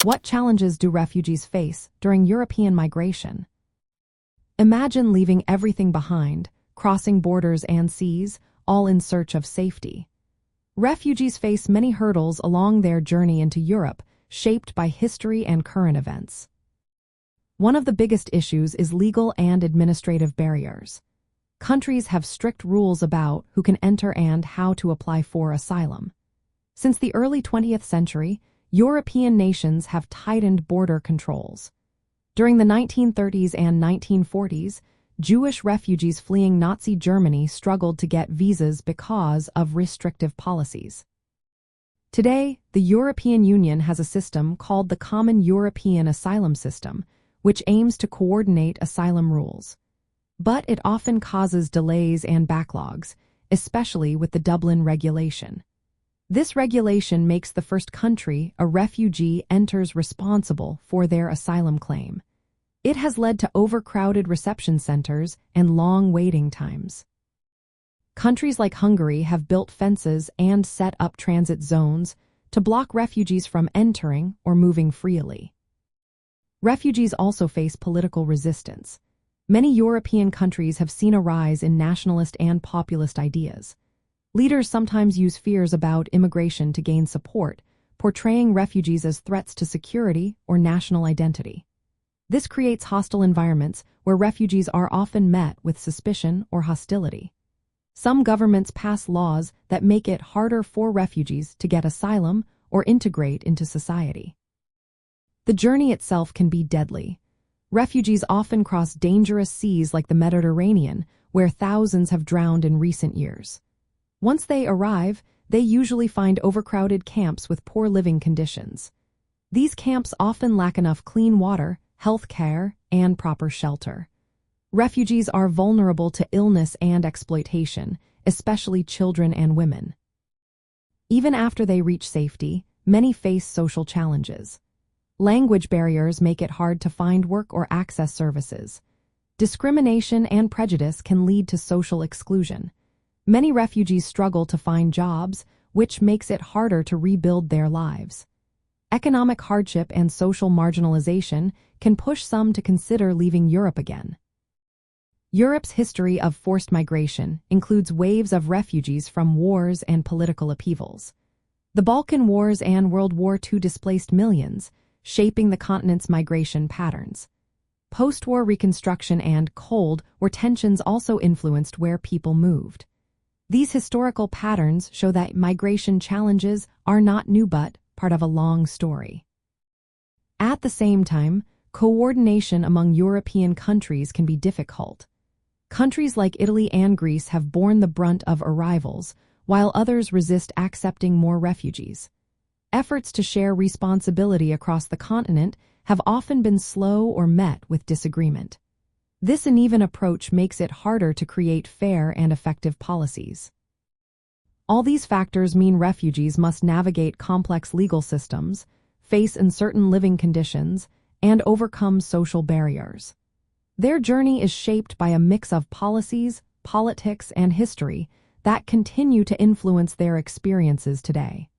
What challenges do refugees face during European migration? Imagine leaving everything behind, crossing borders and seas, all in search of safety. Refugees face many hurdles along their journey into Europe, shaped by history and current events. One of the biggest issues is legal and administrative barriers. Countries have strict rules about who can enter and how to apply for asylum. Since the early 20th century, European nations have tightened border controls. During the 1930s and 1940s, Jewish refugees fleeing Nazi Germany struggled to get visas because of restrictive policies. Today, the European Union has a system called the Common European Asylum System, which aims to coordinate asylum rules. But it often causes delays and backlogs, especially with the Dublin Regulation. This regulation makes the first country a refugee enters responsible for their asylum claim. It has led to overcrowded reception centers and long waiting times. Countries like Hungary have built fences and set up transit zones to block refugees from entering or moving freely. Refugees also face political resistance. Many European countries have seen a rise in nationalist and populist ideas. Leaders sometimes use fears about immigration to gain support, portraying refugees as threats to security or national identity. This creates hostile environments where refugees are often met with suspicion or hostility. Some governments pass laws that make it harder for refugees to get asylum or integrate into society. The journey itself can be deadly. Refugees often cross dangerous seas like the Mediterranean, where thousands have drowned in recent years. Once they arrive, they usually find overcrowded camps with poor living conditions. These camps often lack enough clean water, health care, and proper shelter. Refugees are vulnerable to illness and exploitation, especially children and women. Even after they reach safety, many face social challenges. Language barriers make it hard to find work or access services. Discrimination and prejudice can lead to social exclusion. Many refugees struggle to find jobs, which makes it harder to rebuild their lives. Economic hardship and social marginalization can push some to consider leaving Europe again. Europe's history of forced migration includes waves of refugees from wars and political upheavals. The Balkan Wars and World War II displaced millions, shaping the continent's migration patterns. Post-war reconstruction and Cold War tensions also influenced where people moved. These historical patterns show that migration challenges are not new but part of a long story. At the same time, coordination among European countries can be difficult. Countries like Italy and Greece have borne the brunt of arrivals, while others resist accepting more refugees. Efforts to share responsibility across the continent have often been slow or met with disagreement. This uneven approach makes it harder to create fair and effective policies. All these factors mean refugees must navigate complex legal systems, face uncertain living conditions, and overcome social barriers. Their journey is shaped by a mix of policies, politics, and history that continue to influence their experiences today.